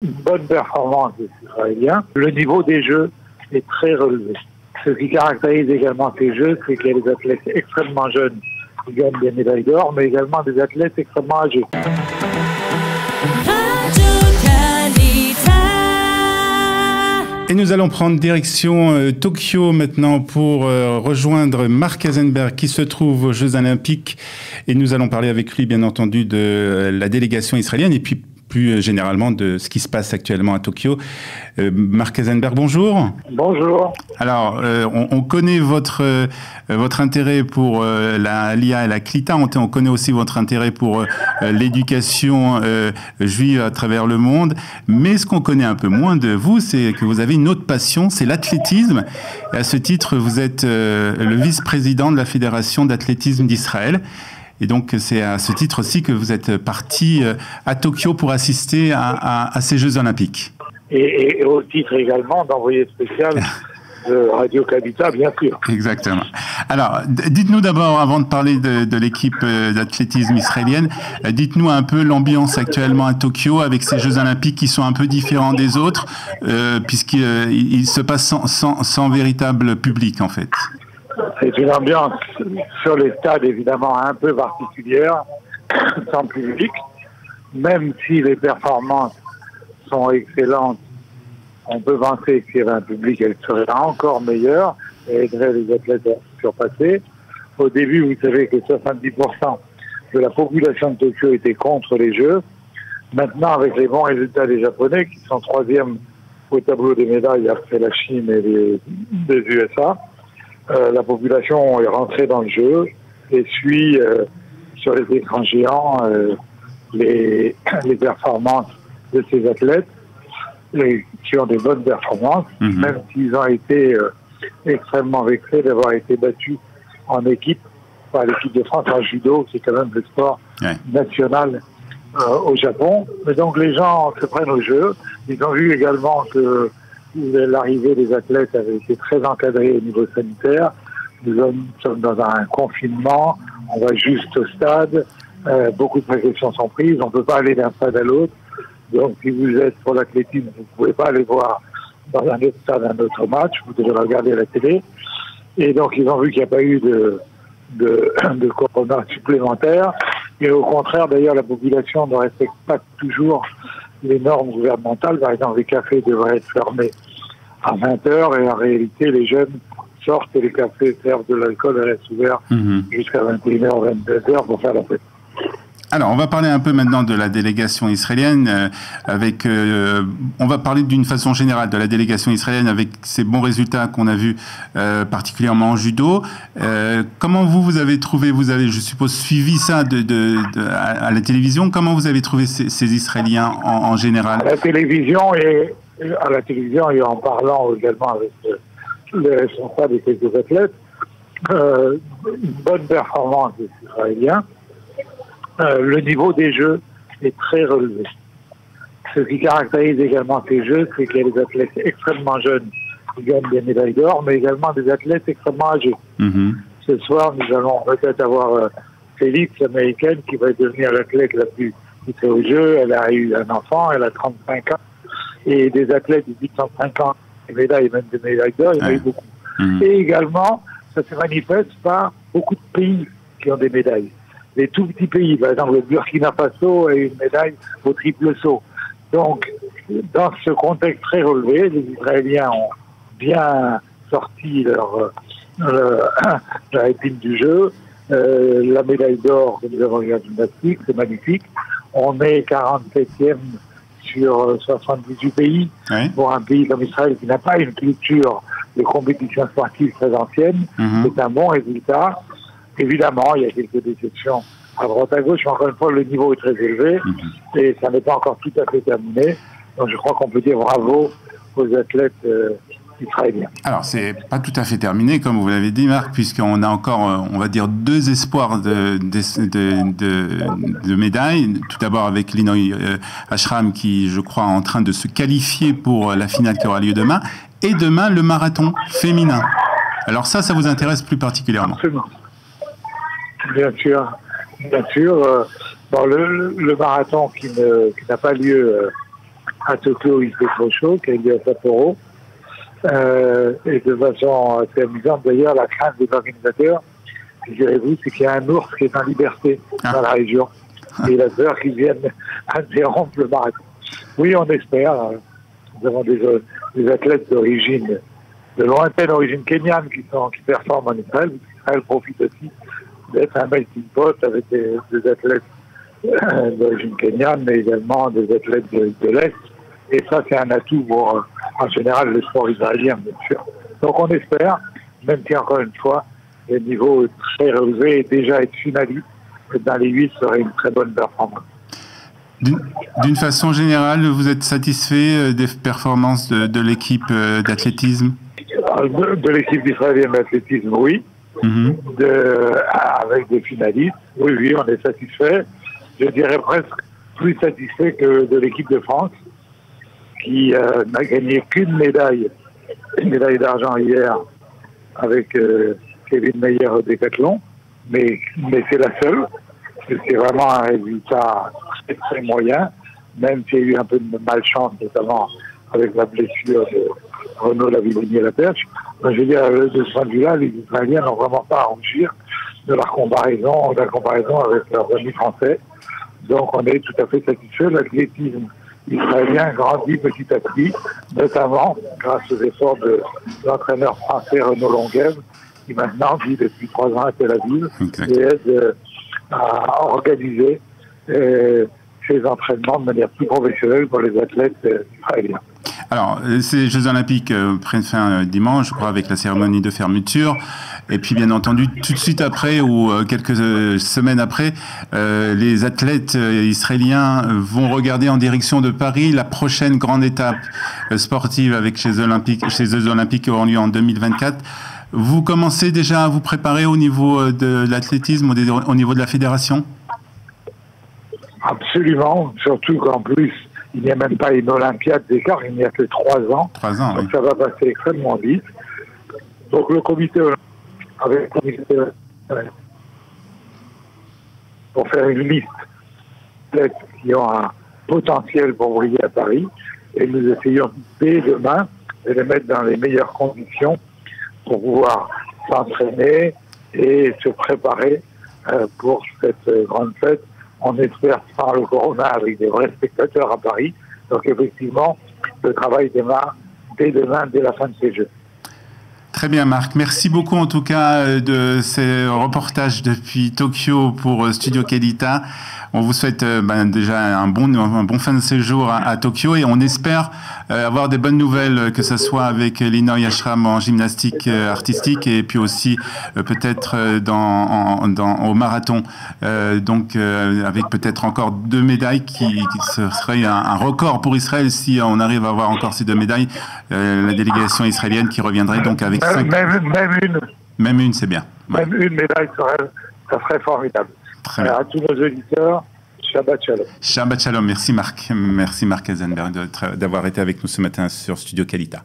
une bonne performance des Israéliens. Le niveau des jeux est très relevé. Ce qui caractérise également ces jeux, c'est qu'il y a des athlètes extrêmement jeunes qui gagnent des médailles d'or, mais également des athlètes extrêmement âgés. Et nous allons prendre direction Tokyo maintenant pour rejoindre Mark Eisenberg qui se trouve aux Jeux Olympiques. Et nous allons parler avec lui, bien entendu, de la délégation israélienne et puis plus généralement de ce qui se passe actuellement à Tokyo. Mark Eisenberg, bonjour. Bonjour. Alors, on connaît votre intérêt pour l'IA et la Klita. On connaît aussi votre intérêt pour l'éducation juive à travers le monde. Mais ce qu'on connaît un peu moins de vous, c'est que vous avez une autre passion, c'est l'athlétisme. Et à ce titre, vous êtes le vice-président de la Fédération d'athlétisme d'Israël. Et donc, c'est à ce titre aussi que vous êtes parti à Tokyo pour assister à ces Jeux Olympiques. Et au titre également d'envoyé spécial de Radio Kabita, bien sûr. Exactement. Alors, dites-nous d'abord, avant de parler de l'équipe d'athlétisme israélienne, dites-nous un peu l'ambiance actuellement à Tokyo avec ces Jeux Olympiques qui sont un peu différents des autres, puisqu'ils se passent sans véritable public, en fait. C'est une ambiance sur les stades évidemment un peu particulière, sans public, même si les performances sont excellentes. On peut penser que s'il y avait un public, elle serait encore meilleure et aiderait les athlètes à surpasser. Au début, vous savez que 70% de la population de Tokyo était contre les Jeux. Maintenant, avec les bons résultats des Japonais, qui sont troisième au tableau des médailles après la Chine et les USA, la population est rentrée dans le jeu et suit sur les écrans géants les performances de ces athlètes qui ont des bonnes performances, même s'ils ont été extrêmement vexés d'avoir été battus en équipe par l'équipe de France en judo, qui est quand même le sport national au Japon. Mais donc les gens se prennent au jeu. Ils ont vu également que l'arrivée des athlètes avait été très encadrée au niveau sanitaire. Nous sommes dans un confinement, on va juste au stade, beaucoup de précautions sont prises, on ne peut pas aller d'un stade à l'autre. Donc si vous êtes pour l'athlétisme, vous ne pouvez pas aller voir dans un autre stade un autre match, vous devez le regarder à la télé. Et donc ils ont vu qu'il n'y a pas eu de corona supplémentaire. Et au contraire, d'ailleurs, la population ne respecte pas toujours les normes gouvernementales. Par exemple, les cafés devraient être fermés à 20h et en réalité, les jeunes sortent et les cafés servent de l'alcool et restent ouverts jusqu'à 21h, 22h pour faire la fête. Alors, on va parler un peu maintenant de la délégation israélienne on va parler d'une façon générale de la délégation israélienne avec ces bons résultats qu'on a vus, particulièrement en judo. Comment vous avez trouvé, vous avez, je suppose, suivi ça à la télévision. Comment vous avez trouvé ces Israéliens en général? À la télévision et en parlant également avec les responsables et quelques athlètes, une bonne performance des Israéliens. Le niveau des jeux est très relevé. Ce qui caractérise également ces jeux, c'est qu'il y a des athlètes extrêmement jeunes qui gagnent des médailles d'or, mais également des athlètes extrêmement âgés. Ce soir, nous allons peut-être avoir Félix, l'américaine, qui va devenir l'athlète la plus titrée aux Jeux. Elle a eu un enfant, elle a 35 ans. Et des athlètes de 805 ans, des médailles, même des médailles d'or, il y en a eu beaucoup. Et également, ça se manifeste par beaucoup de pays qui ont des médailles. Les tout petits pays, par exemple le Burkina Faso a une médaille au triple saut. Donc, dans ce contexte très relevé, les Israéliens ont bien sorti leur épine du jeu. La médaille d'or que nous avons eu en gymnastique, c'est magnifique. On est 47e sur 78 pays. Pour un pays comme Israël qui n'a pas une culture de compétition sportive très ancienne, c'est un bon résultat. Évidemment, il y a quelques déceptions à droite à gauche, mais encore une fois, le niveau est très élevé et ça n'est pas encore tout à fait terminé. Donc je crois qu'on peut dire bravo aux athlètes israéliens. Alors, c'est pas tout à fait terminé, comme vous l'avez dit, Marc, puisqu'on a encore, on va dire, deux espoirs de médailles. Tout d'abord avec Linoy Ashram, qui, je crois, est en train de se qualifier pour la finale qui aura lieu demain. Et demain, le marathon féminin. Alors ça vous intéresse plus particulièrement? Absolument. Bien sûr. Bon, le marathon qui n'a pas lieu à Tokyo, il fait trop chaud, qu'il y a Sapporo. Et de façon assez amusante, d'ailleurs, la crainte des organisateurs, figurez-vous, c'est qu'il y a un ours qui est en liberté dans la région. Et il a peur qu'ils viennent interrompre le marathon. Oui, on espère. Nous avons des athlètes d'origine, de lointaine origine kenyane qui performent en Israël. Israël profite aussi d'être un melting pot avec des athlètes d'origine kenyane, mais également des athlètes de l'Est. Et ça, c'est un atout pour, en général, le sport israélien, bien sûr. Donc on espère, même si encore une fois, le niveau est très relevé et déjà être finaliste dans les 8 serait une très bonne performance. D'une façon générale, vous êtes satisfait des performances de l'équipe d'athlétisme? De l'équipe israélienne d'athlétisme, oui. Avec des finalistes, oui, on est satisfait. Je dirais presque plus satisfait que de l'équipe de France, qui n'a gagné qu'une médaille d'argent hier avec Kevin Meyer au décathlon, mais c'est la seule. C'est vraiment un résultat très moyen, même s'il y a eu un peu de malchance, notamment avec la blessure de Renaud Lavillenie à la perche. Je veux dire, de ce point de vue-là, les Israéliens n'ont vraiment pas à rougir de la comparaison avec leurs amis français. Donc on est tout à fait satisfait. L'athlétisme israélien grandit petit à petit, notamment grâce aux efforts de l'entraîneur français Renaud Longuève, qui maintenant vit depuis 3 ans à Tel Aviv et aide à organiser ces entraînements de manière plus professionnelle pour les athlètes israéliens. Alors, ces Jeux Olympiques prennent fin dimanche, je crois, avec la cérémonie de fermeture. Et puis, bien entendu, tout de suite après, ou quelques semaines après, les athlètes israéliens vont regarder en direction de Paris la prochaine grande étape sportive avec ces Jeux Olympiques qui auront lieu en 2024. Vous commencez déjà à vous préparer au niveau de l'athlétisme, au niveau de la fédération? Absolument, surtout qu'en plus, il n'y a même pas une Olympiade d'écart, il n'y a que 3 ans. 3 ans, donc oui. Ça va passer extrêmement vite. Donc le comité olympique, avec le comité olympique, pour faire une liste d'athlètes qui ont un potentiel pour briller à Paris, et nous essayons dès demain de les mettre dans les meilleures conditions pour pouvoir s'entraîner et se préparer pour cette grande fête. On espère sans le corona avec des vrais spectateurs à Paris. Donc effectivement, le travail démarre dès demain, dès la fin de ces Jeux. Très bien, Marc. Merci beaucoup en tout cas de ces reportages depuis Tokyo pour Studio Kelita. On vous souhaite déjà un bon fin de séjour à Tokyo et on espère avoir des bonnes nouvelles, que ce soit avec l'Inoy Ashram en gymnastique artistique et puis aussi peut-être au marathon. Donc avec peut-être encore 2 médailles qui serait un record pour Israël si on arrive à avoir encore ces 2 médailles. La délégation israélienne qui reviendrait donc avec 5... Même une, c'est bien. Ouais. Même une médaille, ça serait formidable. À tous nos auditeurs, Shabbat Shalom. Shabbat Shalom. Merci Marc. Merci Marc Eisenberg d'avoir été avec nous ce matin sur Studio Kelita.